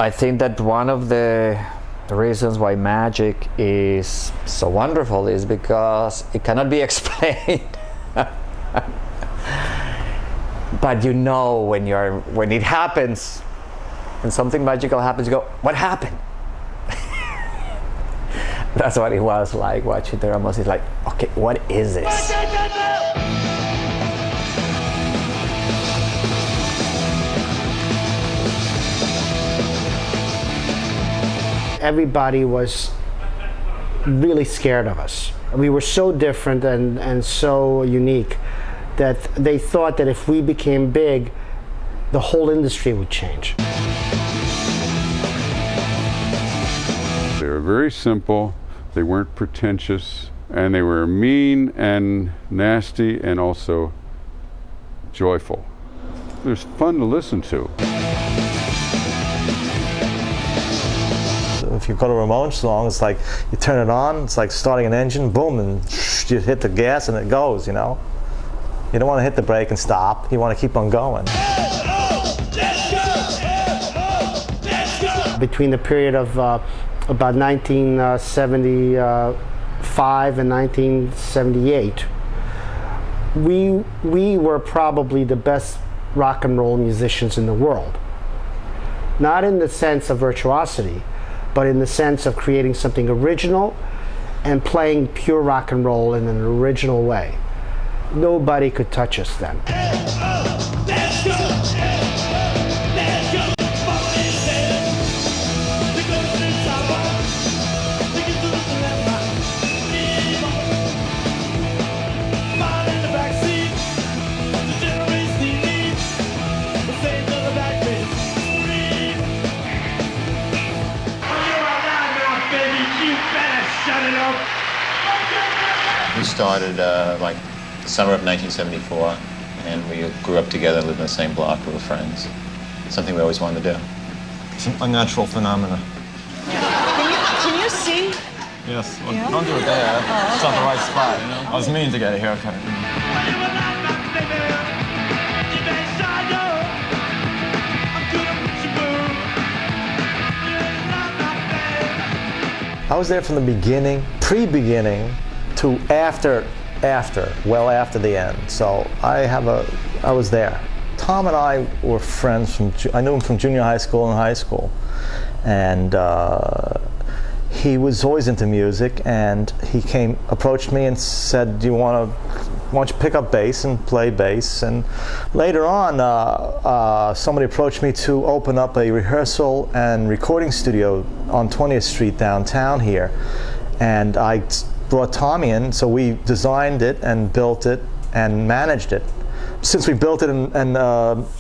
I think that one of the reasons why magic is so wonderful is because it cannot be explained. But you know when it happens, when something magical happens, you go, what happened? That's what it was like watching the Ramones. It's like, okay, what is this? Everybody was really scared of us. We were so different and so unique that they thought that if we became big, the whole industry would change. They were very simple, they weren't pretentious, and they were mean and nasty and also joyful. It was fun to listen to. If you go to a Ramones song, it's like you turn it on, it's like starting an engine, boom, and you hit the gas and it goes, you know? You don't want to hit the brake and stop, you want to keep on going. Between the period of about 1975 and 1978, we were probably the best rock and roll musicians in the world. Not in the sense of virtuosity, but in the sense of creating something original and playing pure rock and roll in an original way. Nobody could touch us then. We started like the summer of 1974, and we grew up together, lived in the same block, we were friends. Something we always wanted to do. It's an unnatural phenomena. Can you see? Yes, well, don't do it there. It's not the right spot, you know? I was meaning to get a haircut. I was there from the beginning, pre-beginning, to after well after the end. So I was there. Tom and I were friends I knew him from junior high school and high school. And he was always into music, and he approached me and said, why don't you pick up bass and play bass? And later on, somebody approached me to open up a rehearsal and recording studio on 20th Street downtown here. And I brought Tommy in, so we designed it and built it and managed it. Since we built it and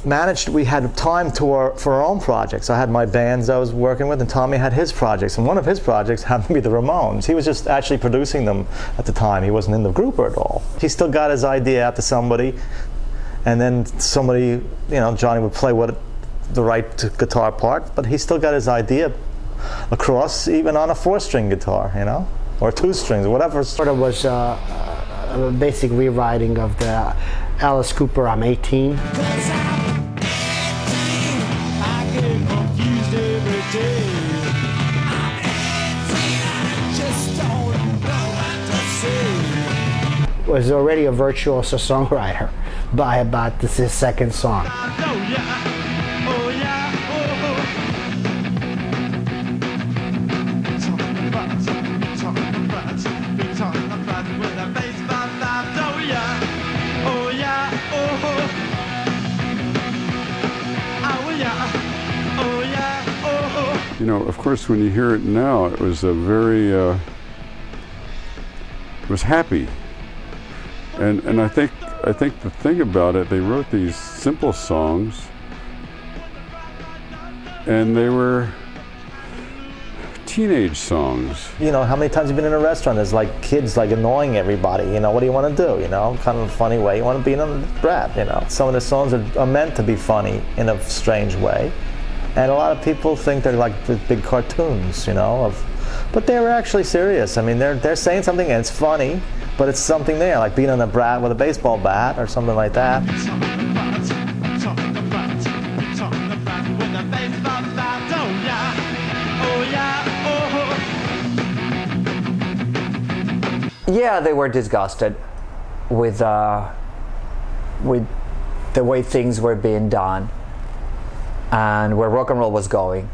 managed it, we had time for our own projects. I had my bands I was working with, and Tommy had his projects. And one of his projects happened to be the Ramones. He was just actually producing them at the time. He wasn't in the group at all. He still got his idea out to somebody, and then somebody, Johnny would play the right guitar part, but he still got his idea across, even on a 4-string guitar, or 2 strings, or whatever. Sort of was a basic rewriting of the Alice Cooper, I'm 18. Was already a virtuoso songwriter by about his second song. Of course, when you hear it now, it was it was happy. And I think the thing about it, they wrote these simple songs, and they were teenage songs. How many times have you been in a restaurant? There's like kids annoying everybody. What do you want to do? Kind of a funny way. You want to be in a brat. Some of the songs are meant to be funny in a strange way. And a lot of people think they're like the big cartoons, but they were actually serious. I mean, they're saying something and it's funny, but it's something there, like being on a brat with a baseball bat or something like that. Talking about, Yeah, they were disgusted with the way things were being done and where rock and roll was going.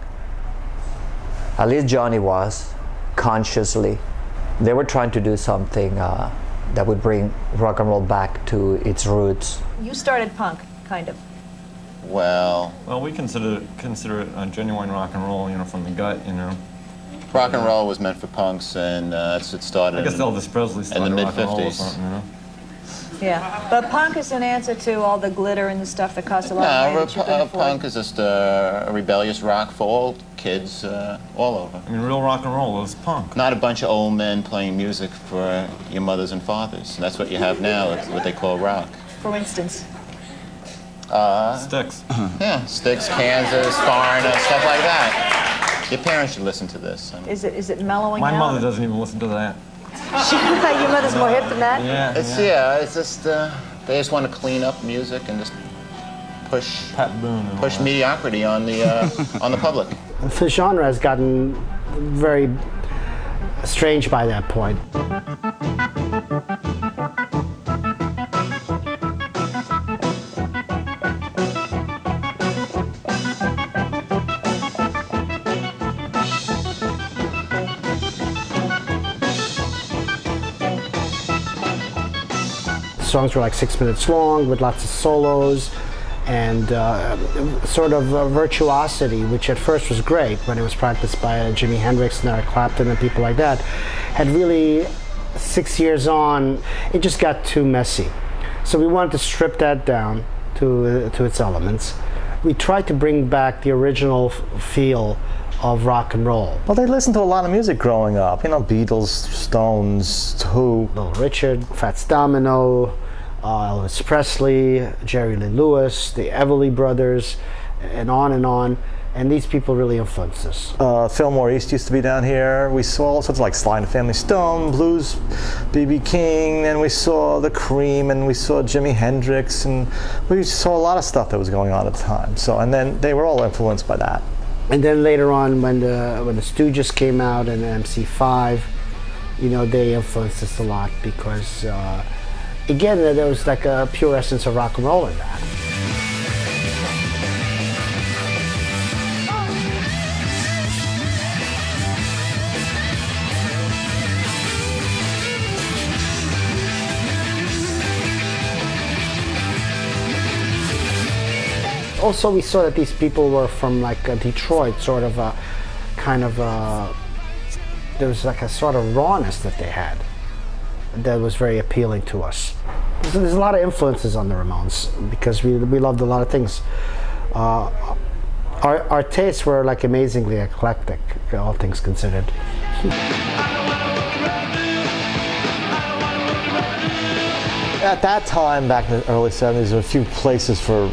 At least Johnny was, consciously. They were trying to do something that would bring rock and roll back to its roots. You started punk, kind of. Well, Well, we consider it a genuine rock and roll, you know, from the gut, you know. rock and roll was meant for punks, and it started I guess Elvis Presley started in the rock and roll or mid-50s. something, you know. Yeah, but punk is an answer to all the glitter and the stuff that costs a lot of money No, that you can afford. punk is just a rebellious rock for all kids all over. I mean, real rock and roll was punk. Not a bunch of old men playing music for your mothers and fathers. That's what you have now. It's what they call rock. For instance. Sticks. Yeah, Styx, Kansas, Foreigner, stuff like that. Your parents should listen to this. I mean, Is it mellowing My out? mother doesn't even listen to that. Your mother's more hip than that? Yeah. it's just they just want to clean up music and just push Pat Boone and all that. mediocrity on the on the public. The genre has gotten very strange by that point. Songs were like 6 minutes long with lots of solos and sort of virtuosity, which at first was great when it was practiced by Jimi Hendrix and Eric Clapton and people like that. Had really, 6 years on, it just got too messy. So we wanted to strip that down to its elements. We tried to bring back the original feel of rock and roll. Well, they listened to a lot of music growing up. You know, Beatles, Stones, Who. Little Richard, Fats Domino, Elvis Presley, Jerry Lee Lewis, the Everly Brothers, and on and on. And these people really influenced us. Fillmore East used to be down here. We saw all sorts of like Sly and the Family Stone, Blues, B.B. King, and we saw The Cream, and we saw Jimi Hendrix, and we saw a lot of stuff that was going on at the time. So, and then they were all influenced by that. And then later on, when the Stooges came out and MC5, you know, they influenced us a lot because, again, there was like a pure essence of rock and roll in that. Also, we saw that these people were from like Detroit, sort of a kind of there was like a sort of rawness that they had that was very appealing to us. So there's a lot of influences on the Ramones because we loved a lot of things. Our tastes were like amazingly eclectic, all things considered. At that time, back in the early 70s, there were a few places for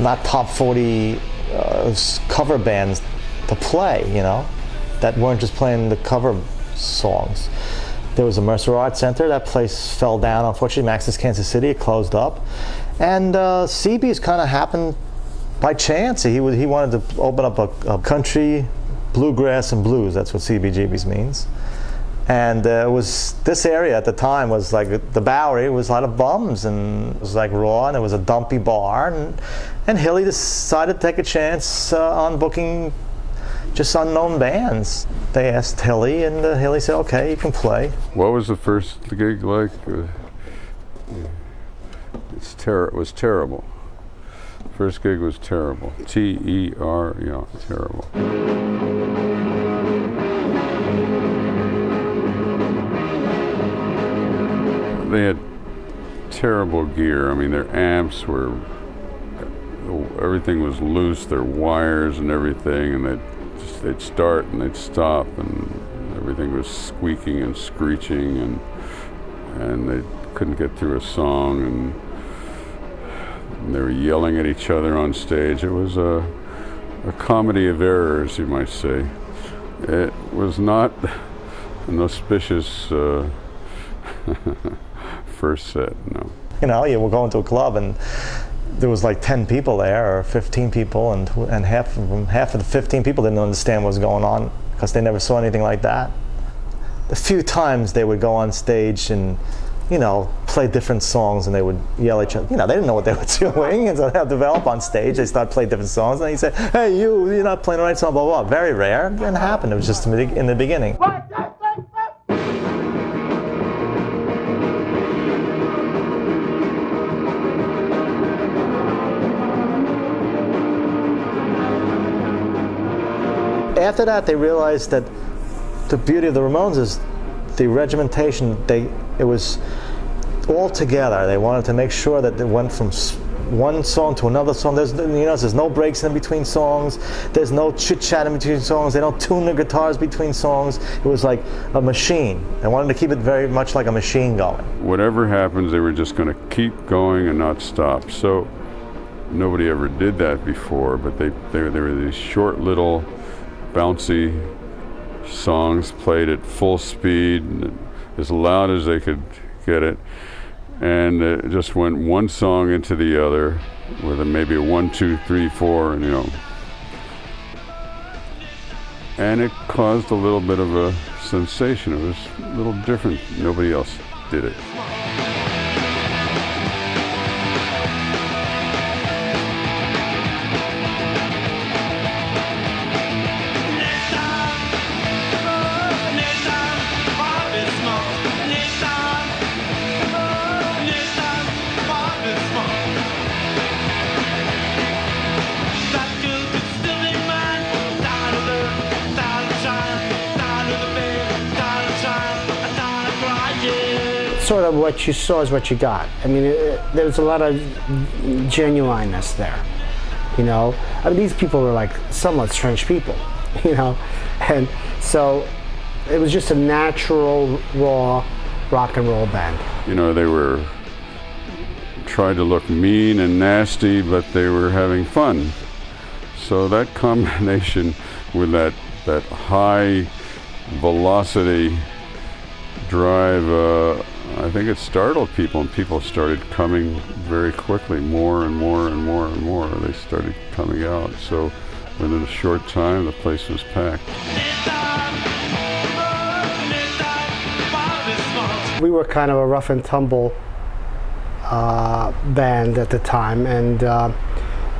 not top 40 cover bands to play, you know, that weren't just playing the cover songs. There was a Mercer Arts Center. That place fell down, unfortunately. Max's Kansas City, it closed up. And CB's kind of happened by chance. He wanted to open up a country, bluegrass, and blues. That's what CBGB's means. And it was, this area at the time was like the Bowery. It was a lot of bums, and it was like raw, and it was a dumpy bar. And Hilly decided to take a chance on booking just unknown bands. They asked Hilly, and Hilly said, "Okay, you can play." What was the first gig like? It was terrible. First gig was terrible. T-E-R, yeah, terrible. They had terrible gear. I mean, their amps were, everything was loose, their wires and everything, and they'd start and they'd stop, and everything was squeaking and screeching, and they couldn't get through a song, and they were yelling at each other on stage. It was a comedy of errors, you might say. It was not an auspicious first set, no. You know, you were going to a club and there was like 10 people there, or 15 people, and half of the 15 people didn't understand what was going on because they never saw anything like that. a few times they would go on stage and, you know, play different songs, and they would yell at each other. You know, they didn't know what they were doing, and so they'd develop on stage. They start playing different songs, and he said, "Hey, you're not playing the right song." Blah blah. Very rare. It didn't happen. It was just in the beginning. After that, they realized that the beauty of the Ramones is the regimentation. It was all together. They wanted to make sure that they went from one song to another song. There's no breaks in between songs. There's no chit-chat in between songs. They don't tune the guitars between songs. It was like a machine. They wanted to keep it very much like a machine going. Whatever happens, they were just going to keep going and not stop. So nobody ever did that before, but they were these short little bouncy songs played at full speed, as loud as they could get it, and it just went one song into the other with maybe a 1, 2, 3, 4, and and it caused a little bit of a sensation. It was a little different. Nobody else did it. Sort of what you saw is what you got. I mean, there's a lot of genuineness there, you know. I mean, these people were like somewhat strange people, you know, and so it was just a natural, raw rock and roll band. You know, they were tried to look mean and nasty, but they were having fun. So that combination with that high velocity drive, I think it startled people, and people started coming very quickly, more and more and more and more. They started coming out. So within a short time, the place was packed. We were kind of a rough and tumble band at the time, and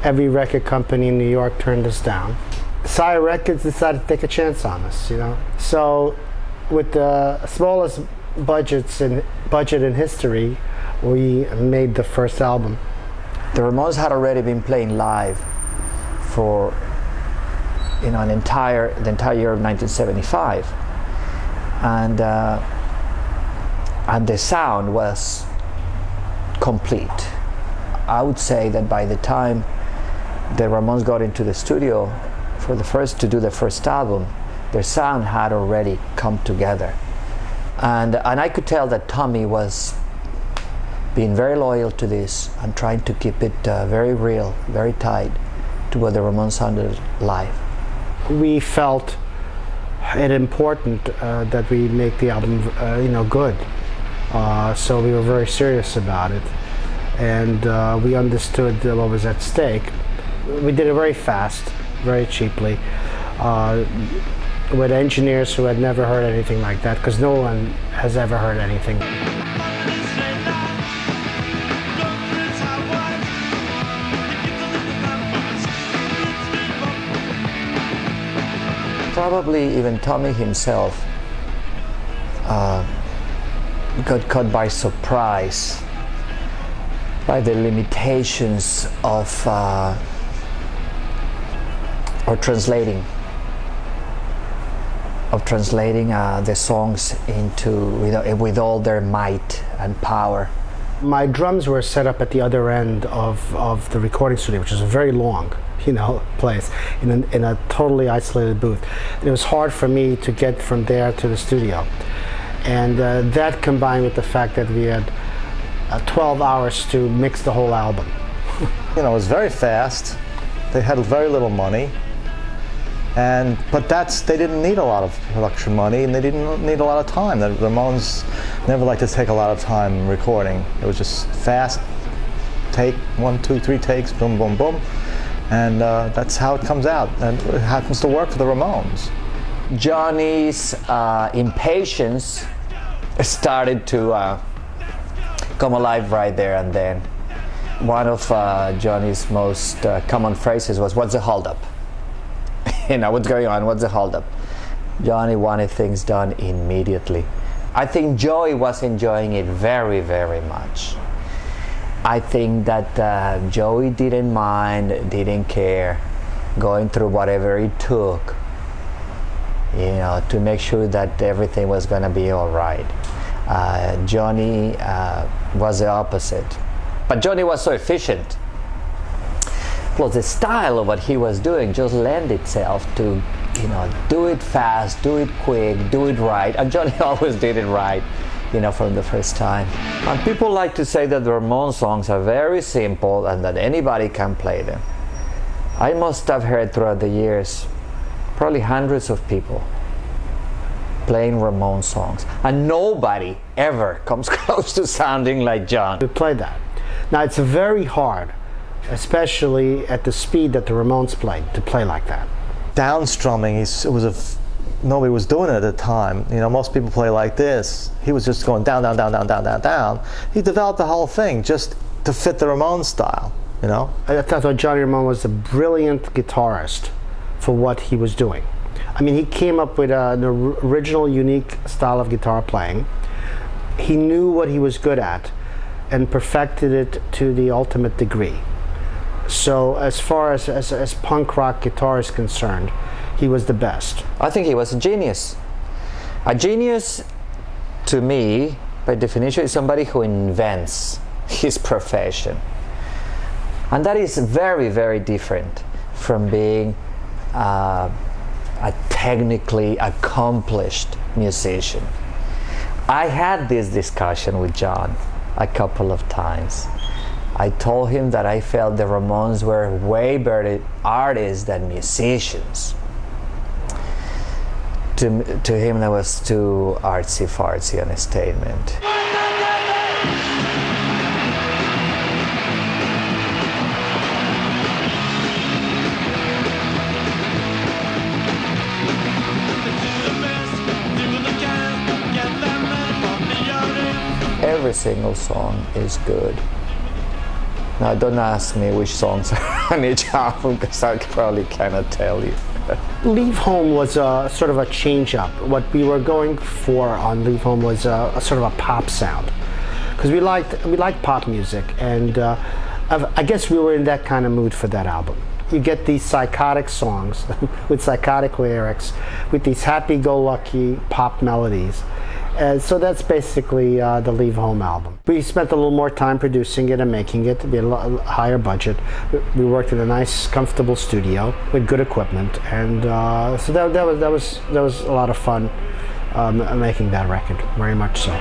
every record company in New York turned us down. Sire Records decided to take a chance on us, you know. So with the smallest budget in history, we made the first album. The Ramones had already been playing live for the entire year of 1975, and the sound was complete. I would say that by the time the Ramones got into the studio to do the first album, their sound had already come together. And I could tell that Tommy was being very loyal to this and trying to keep it very real, very tight to what the Ramones sounded live. We felt it important that we make the album, good. So we were very serious about it, and we understood what was at stake. We did it very fast, very cheaply, with engineers who had never heard anything like that, because no one has ever heard anything. Probably even Tommy himself got caught by surprise by the limitations of translating the songs into with all their might and power. My drums were set up at the other end of the recording studio, which is a very long, place in a totally isolated booth. It was hard for me to get from there to the studio, and that combined with the fact that we had 12 hours to mix the whole album. It was very fast. They had very little money. But they didn't need a lot of production money, and they didn't need a lot of time. The Ramones never liked to take a lot of time recording. It was just fast, take 1, 2, 3 takes, boom, boom, boom, and that's how it comes out. And it happens to work for the Ramones. Johnny's impatience started to come alive right there and then. One of Johnny's most common phrases was, "What's the holdup?" You know, what's going on? What's the holdup? Johnny wanted things done immediately. I think Joey was enjoying it very, very much. I think that Joey didn't mind, didn't care, going through whatever it took, you know, to make sure that everything was going to be all right. Johnny was the opposite. But Johnny was so efficient. Plus, the style of what he was doing just lent itself to, you know, do it fast, do it quick, do it right. And Johnny always did it right, you know, from the first time. And people like to say that the Ramones songs are very simple and that anybody can play them. I must have heard throughout the years probably hundreds of people playing Ramones songs, and nobody ever comes close to sounding like John. We played that. Now it's very hard, especially at the speed that the Ramones played, to play like that. Downstrumming, nobody was doing it at the time. You know, most people play like this. He was just going down, down, down, down, down, down, down. He developed the whole thing just to fit the Ramones style, you know? I thought Johnny Ramone was a brilliant guitarist for what he was doing. I mean, he came up with an original, unique style of guitar playing. He knew what he was good at and perfected it to the ultimate degree. So as far as punk rock guitar is concerned, he was the best. I think he was a genius. A genius, to me, by definition, is somebody who invents his profession. And that is very, very different from being a technically accomplished musician. I had this discussion with John a couple of times. I told him that I felt the Ramones were way better artists than musicians. To him, that was too artsy-fartsy an statement. Every single song is good. Now, don't ask me which songs are on each album, because I probably cannot tell you. Leave Home was sort of a change-up. What we were going for on Leave Home was a sort of a pop sound, because we liked pop music, and I guess we were in that kind of mood for that album. You get these psychotic songs with psychotic lyrics, with these happy-go-lucky pop melodies. And so that's basically the Leave Home album. We spent a little more time producing it and making it. We had a higher budget. We worked in a nice, comfortable studio with good equipment, and so that was a lot of fun making that record. Very much so.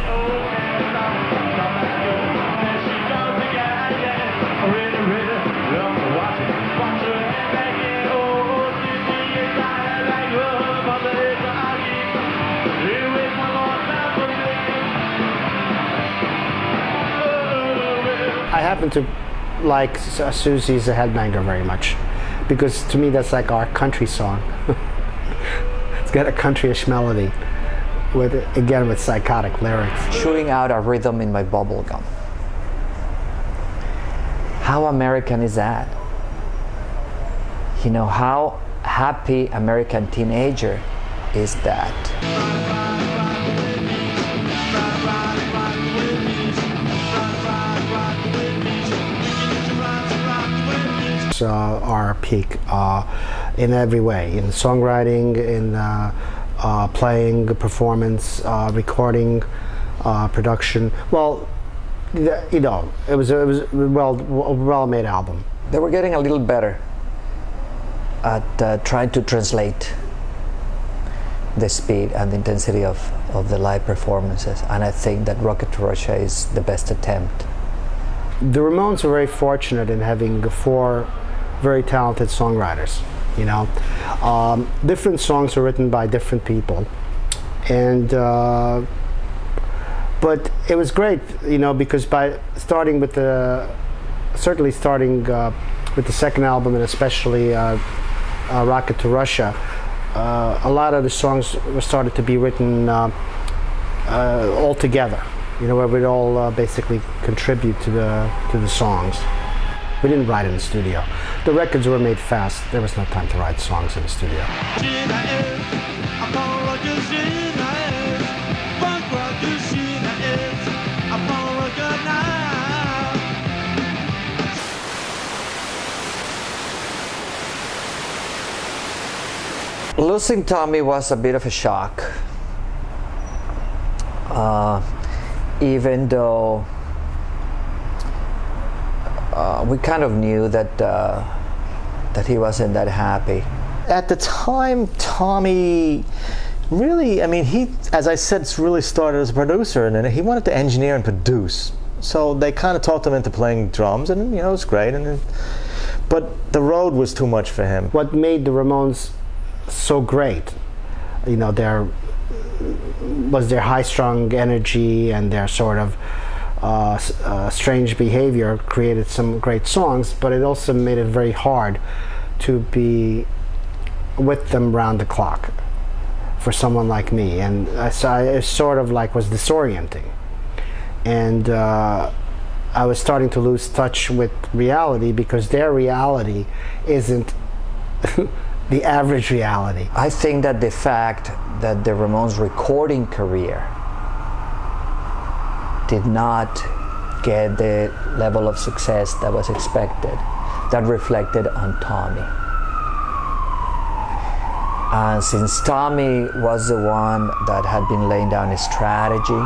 I happen to like Susie's a Headbanger very much, because to me that's like our country song. It's got a countryish melody, with psychotic lyrics. Chewing out a rhythm in my bubble gum. How American is that? You know, how happy American teenager is that? Our peak in every way, in songwriting, in playing, performance, recording, production. Well, you know, it was a well-made album. They were getting a little better at trying to translate the speed and the intensity of the live performances, and I think that Rocket to Russia is the best attempt. The Ramones were very fortunate in having 4 very talented songwriters. You know, different songs were written by different people, and but it was great, you know, because by starting with the second album, and especially Rocket to Russia, a lot of the songs were started to be written all together. You know, where we'd all basically contribute to the songs. We didn't write in the studio. The records were made fast. There was no time to write songs in the studio. Losing Tommy was a bit of a shock. Even though we kind of knew that he wasn't that happy. At the time, Tommy really, I mean, he, as I said, really started as a producer, and then he wanted to engineer and produce. So they kind of talked him into playing drums, and you know, it was great. But the road was too much for him. What made the Ramones so great, you know, their high-strung energy and their sort of strange behavior created some great songs, but it also made it very hard to be with them round the clock for someone like me, and so it sort of like was disorienting, and I was starting to lose touch with reality because their reality isn't the average reality. I think that the fact that the Ramones' recording career did not get the level of success that was expected, that reflected on Tommy. And since Tommy was the one that had been laying down his strategy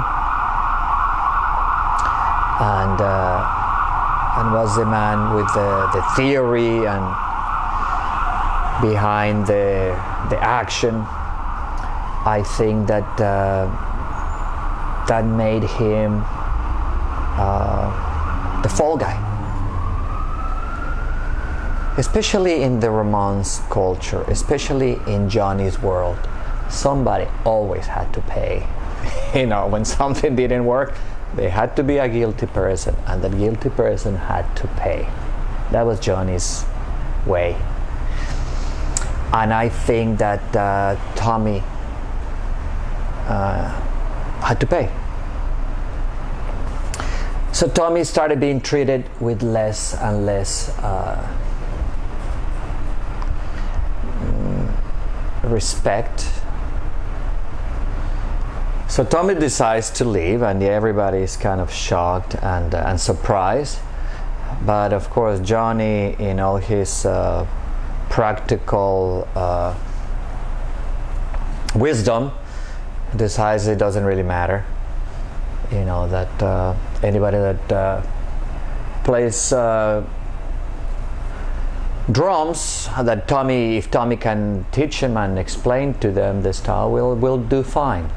and was the man with the theory and behind the action, I think that that made him the fall guy. Especially in the Ramones culture, especially in Johnny's world, somebody always had to pay. You know, when something didn't work, there had to be a guilty person, and that guilty person had to pay. That was Johnny's way. And I think that Tommy had to pay. So Tommy started being treated with less and less respect. So Tommy decides to leave, and everybody is kind of shocked and surprised. But of course, Johnny, in all his practical wisdom, decides it doesn't really matter. You know, that anybody that plays drums, that if Tommy can teach him and explain to them the style, will do fine.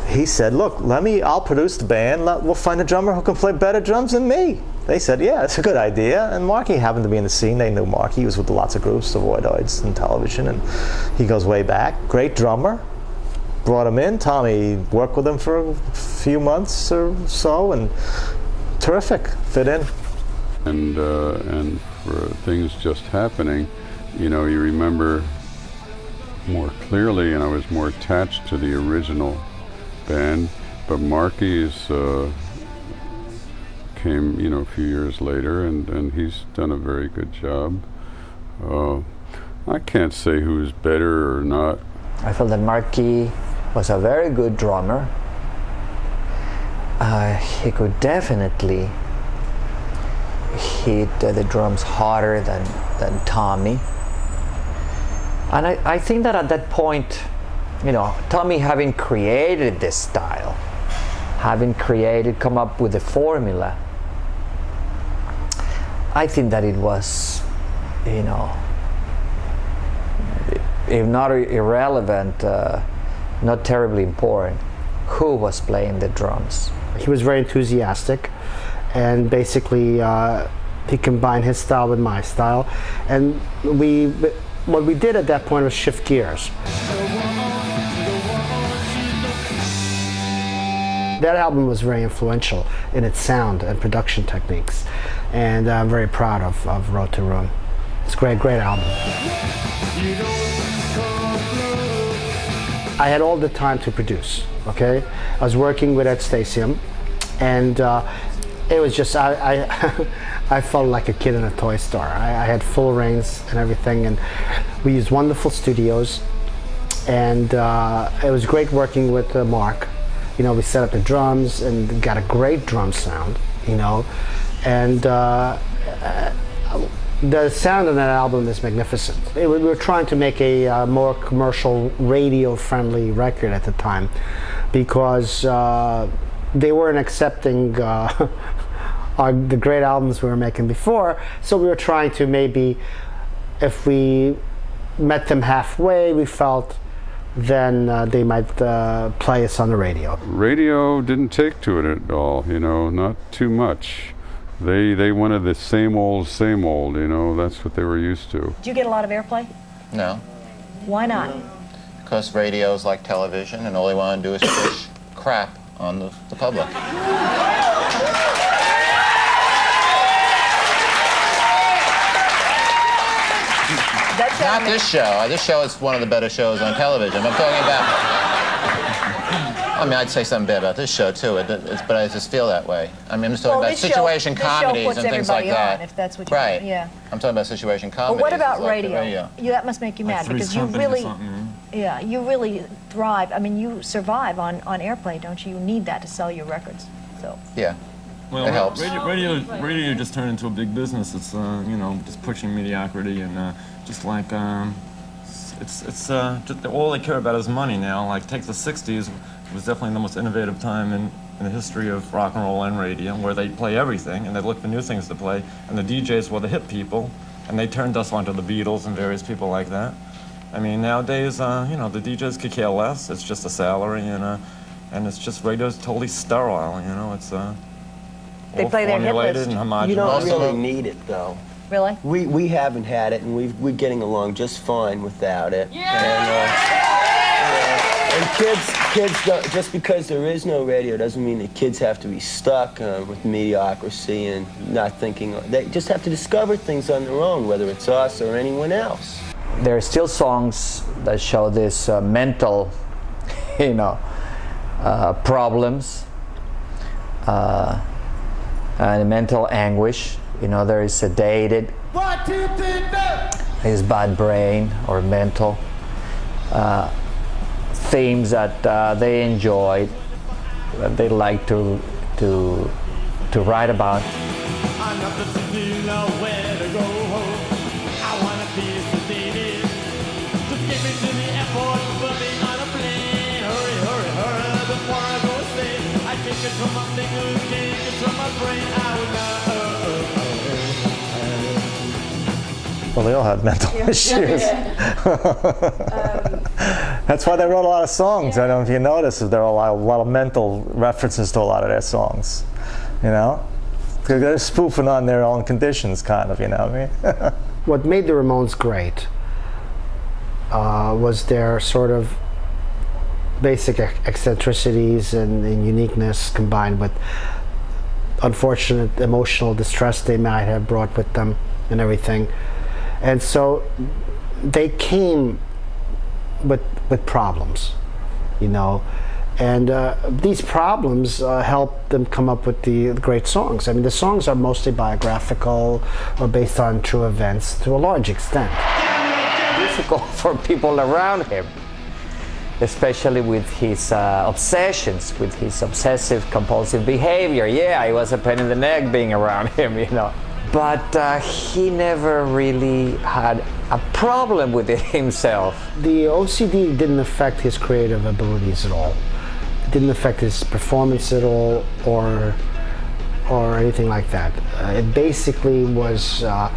He said, look, I'll produce the band, we'll find a drummer who can play better drums than me. They said, yeah, it's a good idea. And Marky happened to be in the scene. They knew Marky. He was with lots of groups, the Voidoids and television, and he goes way back. Great drummer. Brought him in. Tommy worked with him for a few months or so, and terrific, fit in. And for things just happening, you know, you remember more clearly, and I was more attached to the original band, but Marky's came, you know, a few years later, and he's done a very good job. I can't say who's better or not. I feel that Marky was a very good drummer. He could definitely hit the drums harder than Tommy. And I think that at that point, you know, Tommy having created this style, come up with the formula, I think that it was, you know, if not irrelevant, not terribly important, who was playing the drums. He was very enthusiastic, and basically he combined his style with my style, and what we did at that point was shift gears. That album was very influential in its sound and production techniques, and I'm very proud of Road to Ruin. It's a great album. I had all the time to produce. Okay, I was working with Ed Stasium, and it was just I felt like a kid in a toy store. I had full reins and everything, and we used wonderful studios, and it was great working with Mark. You know, we set up the drums and got a great drum sound. You know, and the sound on that album is magnificent. We were trying to make a more commercial, radio-friendly record at the time, because they weren't accepting the great albums we were making before. So we were trying to, maybe, if we met them halfway, we felt then they might play us on the radio. Radio didn't take to it at all, you know, not too much. They wanted the same old, you know, that's what they were used to. Do you get a lot of airplay? No, Why not? because radio's like television, and all they want to do is push crap on the public. That's Not this show. This show is one of the better shows on television. I'm talking about. I mean, I'd say something bad about this show too, but I just feel that way. I mean, I'm just talking about situation comedies and things like that. If that's what you Right. mean. Yeah. I'm talking about situation comedies. But what about It's like the radio? You, that must make you mad, because you really, you really thrive. I mean, you survive on airplay, don't you? You need that to sell your records. So. Yeah. Well, It helps. Radio just turned into a big business. It's you know, just pushing mediocrity, and just like it's just all they care about is money now. Like, take the '60s, was definitely the most innovative time in the history of rock and roll and radio, where they play everything and they look for new things to play. And the DJs were the hip people, and they turned us onto the Beatles and various people like that. I mean, nowadays, you know, the DJs could care less. It's just a salary, and it's just, radio's totally sterile. You know, it's They all play their hit formulated list. and homogenous. You don't Also- really need it, though. Really? We haven't had it, and we're getting along just fine without it. And kids don't, just because there is no radio doesn't mean that kids have to be stuck with mediocrity and not thinking. They just have to discover things on their own, whether it's us or anyone else. There are still songs that show this mental, you know, problems and mental anguish. You know, there is sedated, his bad brain or mental themes that they enjoyed, that they like to write about. Well, they all had mental issues. That's why they wrote a lot of songs. I don't know if you notice, there are a lot of mental references to a lot of their songs. You know, because they're spoofing on their own conditions, kind of. You know what I mean? What made the Ramones great was their sort of basic eccentricities and uniqueness, combined with unfortunate emotional distress they might have brought with them and everything. And so they came with problems, you know, and these problems helped them come up with the great songs. I mean, the songs are mostly biographical or based on true events to a large extent. Difficult for people around him, especially with his obsessions, with his obsessive compulsive behavior. Yeah, it was a pain in the neck being around him, you know. But he never really had a problem with it himself. The OCD didn't affect his creative abilities at all. It didn't affect his performance at all, or anything like that. It basically was a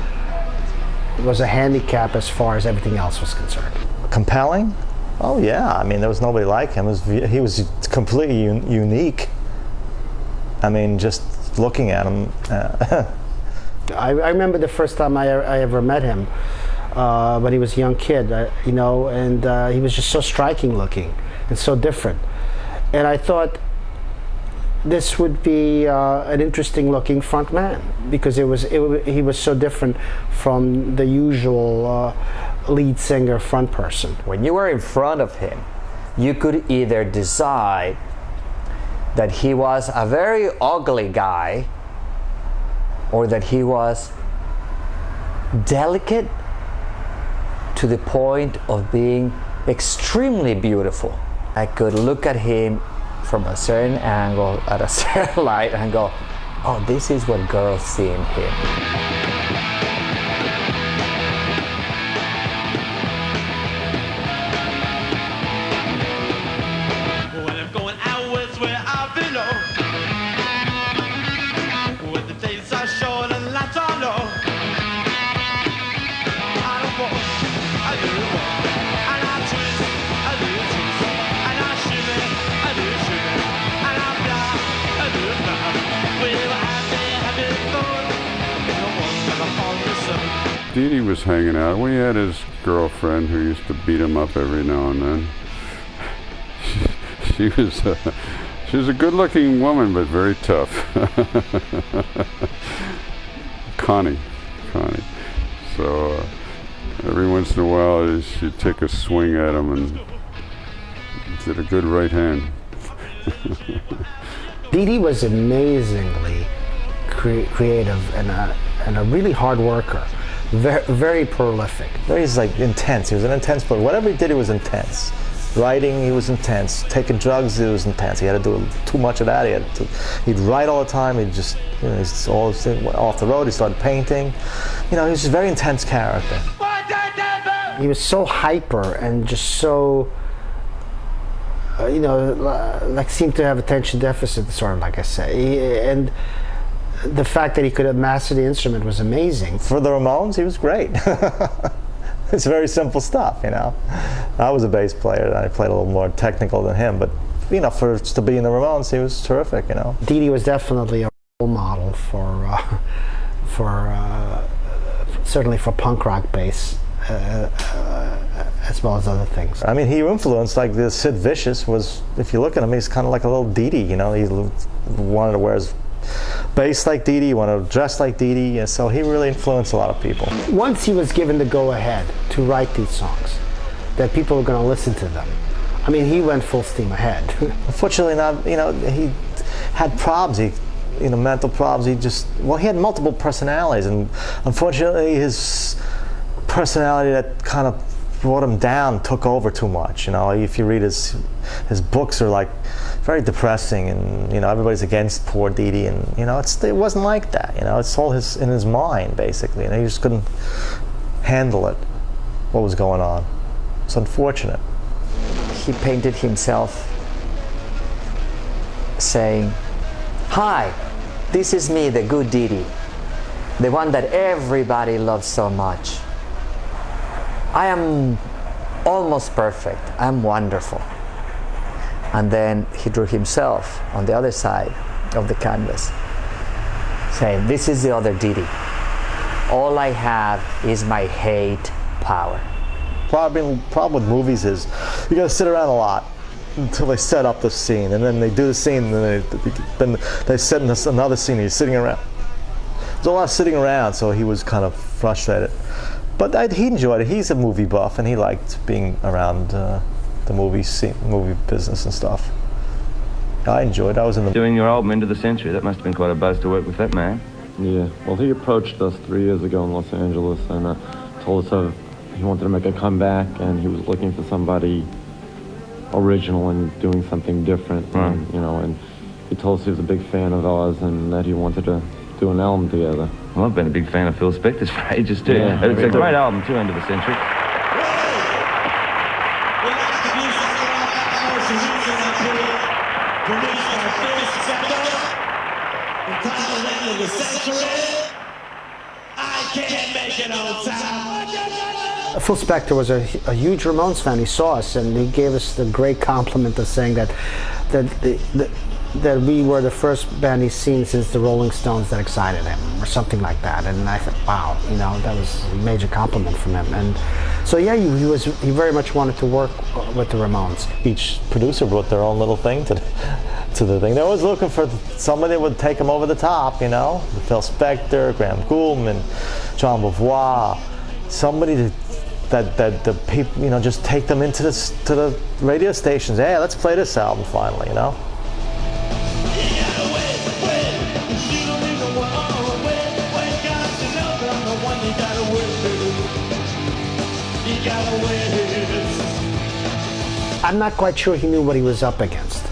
handicap as far as everything else was concerned. Compelling? Oh yeah. I mean, there was nobody like him. He was completely unique. I mean, just looking at him. I remember the first time I ever met him, when he was a young kid, you know, and he was just so striking looking and so different. And I thought this would be an interesting looking front man, because he was so different from the usual lead singer front person. When you were in front of him, you could either decide that he was a very ugly guy or that he was delicate to the point of being extremely beautiful. I could look at him from a certain angle, at a certain light, and go, oh, this is what girls see in him. When I'm going out west where I belong, where the days are short and lights are low, I don't walk, I do walk, and I twist, I do twist, and I shimmy, I do shimmy, and I fly, I do fly. We were happy thought, no one's ever on the sun. Dee Dee was hanging out. We had his girlfriend who used to beat him up every now and then. She was a good-looking woman, but very tough. Connie. So every once in a while, she'd take a swing at him and did a good right hand. Dee Dee was amazingly creative and a really hard worker. Very prolific. He's like intense. He was an intense player. Whatever he did, he was intense. Writing, he was intense. Taking drugs, he was intense. He had to do too much of that. He'd write all the time. He'd just, he's always off the road. He started painting. He was just a very intense character. He was so hyper and just so, like seemed to have attention deficit disorder, like I say. And the fact that he could master the instrument was amazing. For the Ramones, he was great. It's very simple stuff, I was a bass player and I played a little more technical than him, but to be in the Ramones, he was terrific, Dee Dee was definitely a role model certainly for punk rock bass, as well as other things. I mean, he influenced, like the Sid Vicious was, if you look at him, he's kind of like a little Dee Dee, he wanted to wear his bass like Dee Dee, he wanted to dress like Dee Dee, so he really influenced a lot of people. Once he was given the go-ahead to write these songs, that people were going to listen to them, I mean, he went full steam ahead. Unfortunately, he had problems. Mental problems. He had multiple personalities, and unfortunately, his personality that kind of brought him down took over too much. If you read his books are like very depressing, and everybody's against poor Dee Dee, and it wasn't like that. It's all in his mind basically, and he just couldn't handle it. What was going on? It's unfortunate. He painted himself saying, "Hi, this is me, the good Dee Dee, the one that everybody loves so much. I am almost perfect. I'm wonderful." And then he drew himself on the other side of the canvas, saying, "This is the other Dee Dee. All I have is my hate power." Problem with movies is you got to sit around a lot until they set up the scene, and then they do the scene, and then they set in another scene, and you're sitting around. There's a lot of sitting around, so he was kind of frustrated. But he enjoyed it. He's a movie buff, and he liked being around the movie business and stuff. I enjoyed it. I was in the... Doing your album Into the Century, that must have been quite a buzz to work with that man. Yeah, well, he approached us 3 years ago in Los Angeles and told us how he wanted to make a comeback, and he was looking for somebody original and doing something different. And, and he told us he was a big fan of ours and that he wanted to do an album together. Well, I've been a big fan of Phil Spector's for ages too. Yeah, It's a great album too, Into the Century. Phil Spector was a huge Ramones fan. He saw us and he gave us the great compliment of saying that we were the first band he's seen since the Rolling Stones that excited him, or something like that. And I thought, wow, that was a major compliment from him. And so yeah, he very much wanted to work with the Ramones. Each producer brought their own little thing to the thing. They were always looking for somebody that would take them over the top, Phil Spector, Graham Gouldman, John Beauvoir, somebody to that the people, you know, just take them into to the radio stations. Hey, let's play this album finally, you know. I'm not quite sure he knew what he was up against.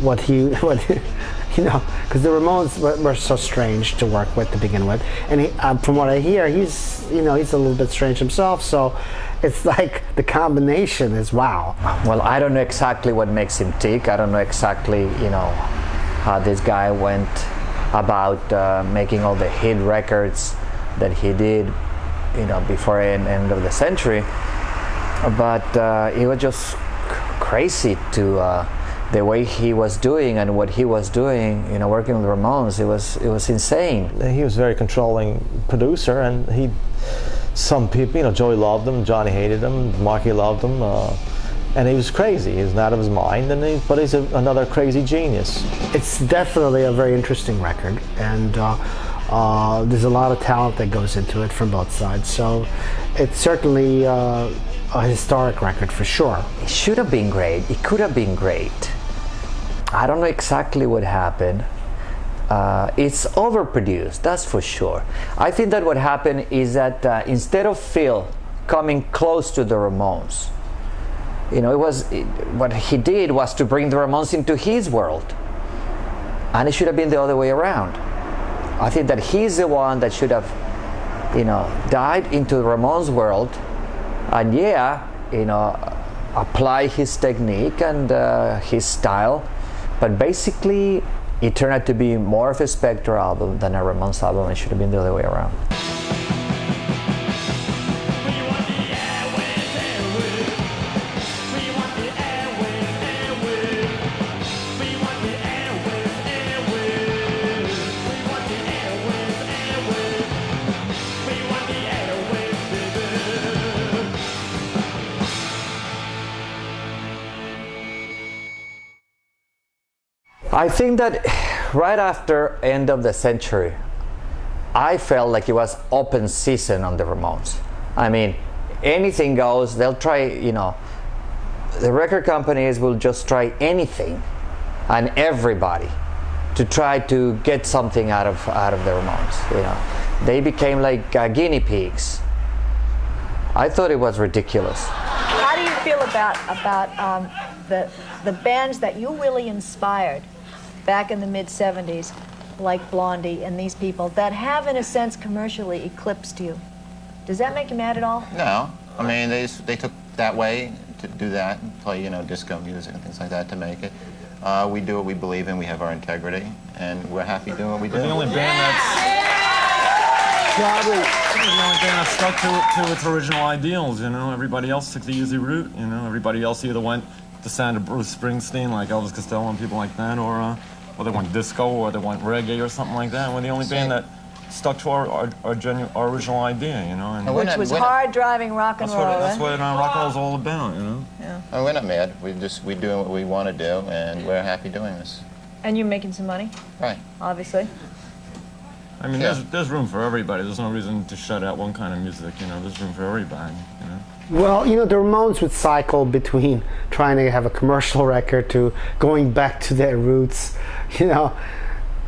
What you know, because the Ramones were so strange to work with to begin with, and from what I hear, he's a little bit strange himself. So it's like the combination is wow. Well, I don't know exactly what makes him tick. I don't know exactly, how this guy went about making all the hit records that he did, before the end of the century. But it was just crazy to the way he was doing and what he was doing, working with Ramones. It was insane. He was a very controlling producer, and some people, Joey loved him, Johnny hated him, Marky loved him, and he was crazy. He was out of his mind, but he's another crazy genius. It's definitely a very interesting record, and there's a lot of talent that goes into it from both sides. So it's certainly a historic record for sure. It should have been great. It could have been great. I don't know exactly what happened. It's overproduced, that's for sure. I think that what happened is that instead of Phil coming close to the Ramones, what he did was to bring the Ramones into his world, and it should have been the other way around. I think that he's the one that should have, dive into the Ramones world, and apply his technique and his style. But basically, it turned out to be more of a Spector album than a Ramones album. It should have been the other way around. I think that right after end of the century, I felt like it was open season on the Ramones. I mean, anything goes. They'll try, the record companies will just try anything and everybody to try to get something out of the Ramones. They became like guinea pigs. I thought it was ridiculous. How do you feel about the bands that you really inspired back in the mid-'70s, like Blondie and these people, that have, in a sense, commercially eclipsed you? Does that make you mad at all? No. I mean, they took that way to do that, play, disco music and things like that to make it. We do what we believe in, we have our integrity, and we're happy doing what we do. The only band that stuck to its original ideals, Everybody else took the easy route, Everybody else either went the sound of Bruce Springsteen, like Elvis Costello and people like that, or they went disco, or they went reggae, or something like that. We're the only band that stuck to our original idea, And which was hard driving rock and roll. That's what rock and roll's all about, Yeah. Oh, we're not mad. We're doing what we want to do, and we're happy doing this. And you're making some money, right? Obviously. I mean, there's room for everybody. There's no reason to shut out one kind of music. There's room for everybody. Well, the Ramones would cycle between trying to have a commercial record to going back to their roots,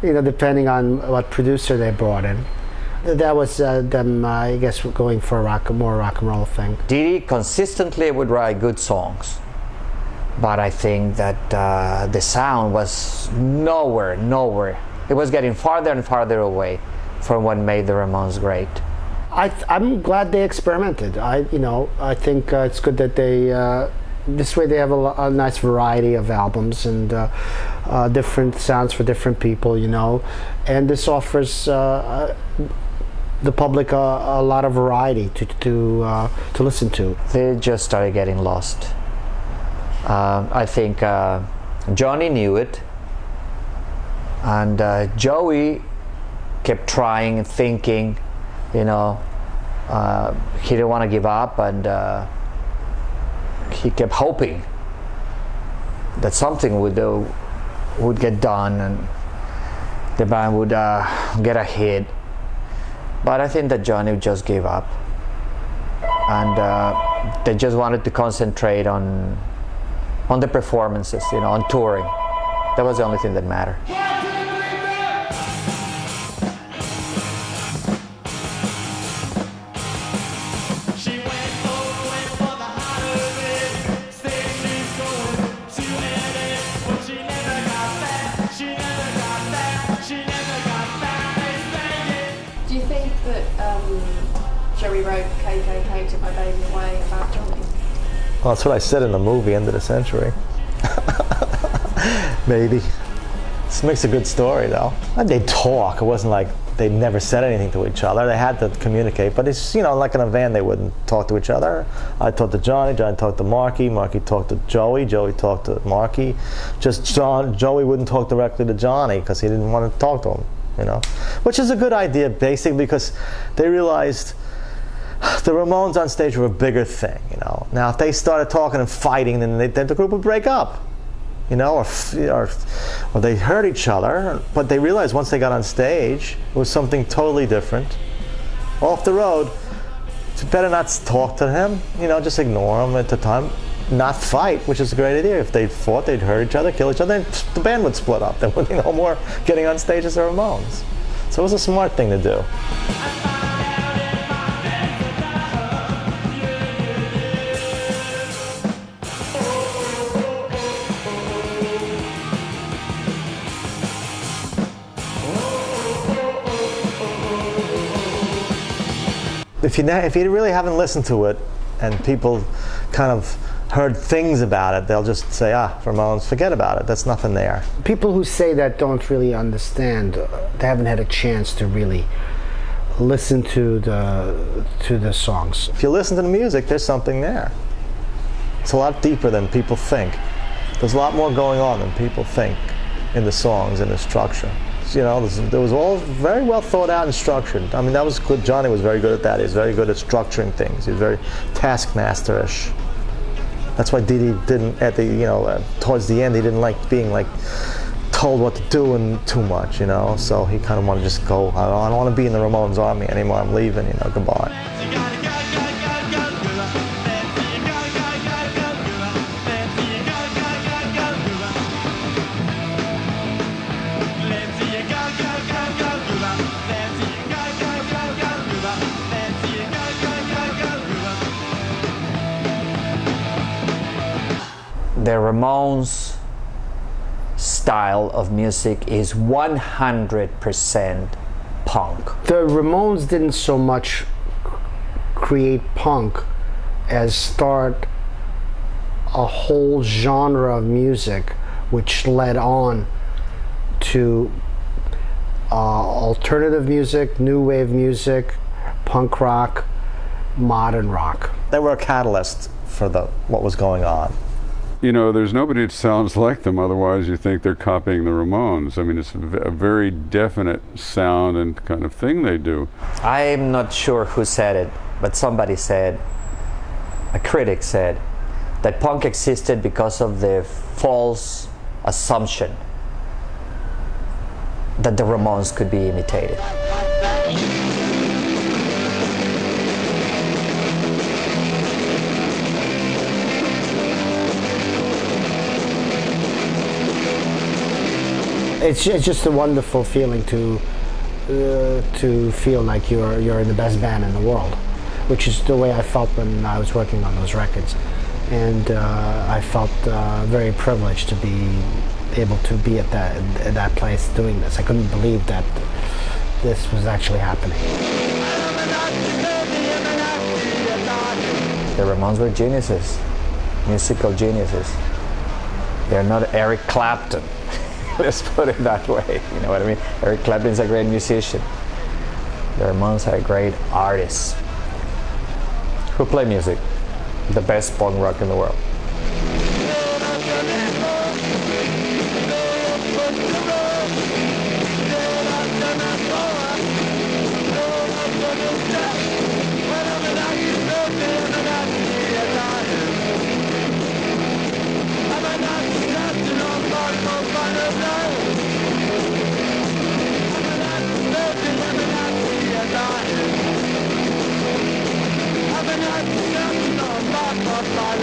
depending on what producer they brought in. That was them, I guess, going for a more rock and roll thing. Didi consistently would write good songs, but I think that the sound was nowhere. It was getting farther and farther away from what made the Ramones great. I'm glad they experimented. I think it's good that they this way they have a nice variety of albums and different sounds for different people, and this offers the public a lot of variety to listen to. They just started getting lost. I think Johnny knew it, and Joey kept trying and thinking. He didn't want to give up, and he kept hoping that something would get done and the band would get a hit. But I think that Johnny just gave up, and they just wanted to concentrate on the performances, you know, on touring. That was the only thing that mattered. Do you think that Joey wrote KKK took my baby away about Johnny? Well, that's what I said in the movie, End of the Century. Maybe. This makes a good story, though. And they'd talk. It wasn't like they never said anything to each other. They had to communicate, but it's, you know, like in a van, they wouldn't talk to each other. I talked to Johnny, Johnny talked to Marky, Marky talked to Joey, Joey talked to Marky. Just Joey wouldn't talk directly to Johnny because he didn't want to talk to him, you know. Which is a good idea, basically, because they realized the Ramones on stage were a bigger thing, you know. Now, if they started talking and fighting, then the group would break up, you know, or they hurt each other. But they realized once they got on stage, it was something totally different. Off the road, it's better not talk to him, you know, just ignore him at the time. Not fight, which is a great idea. If they fought, they'd hurt each other, kill each other, then the band would split up. There would be no more getting on stage as the Ramones. So it was a smart thing to do. If you really haven't listened to it, and people kind of heard things about it, they'll just say, Ramones, forget about it. There's nothing there. People who say that don't really understand. They haven't had a chance to really listen to the songs. If you listen to the music, there's something there. It's a lot deeper than people think. There's a lot more going on than people think in the songs and the structure. You know, there was all very well thought out and structured. I mean, that was good. Johnny was very good at that. He was very good at structuring things. He was very taskmaster-ish. That's why Didi didn't, towards the end, he didn't like being told what to do and too much, you know. So he kind of wanted to just go. I don't want to be in the Ramones army anymore. I'm leaving. You know, goodbye. The Ramones style of music is 100% punk. The Ramones didn't so much create punk as start a whole genre of music which led on to alternative music, new wave music, punk rock, modern rock. They were a catalyst for what was going on. You know, there's nobody that sounds like them, otherwise you think they're copying the Ramones. I mean, it's a very definite sound and kind of thing they do. I'm not sure who said it, but somebody said, a critic said, that punk existed because of the false assumption that the Ramones could be imitated. It's just a wonderful feeling to feel like you're in the best band in the world, which is the way I felt when I was working on those records, and I felt very privileged to be able to be at that place doing this. I couldn't believe that this was actually happening. The Ramones were geniuses, musical geniuses. They're not Eric Clapton. Let's put it that way, you know what I mean? Eric Clapton's a great musician. The Ramones are great artists who play music, the best punk rock in the world. I've been just the mark of my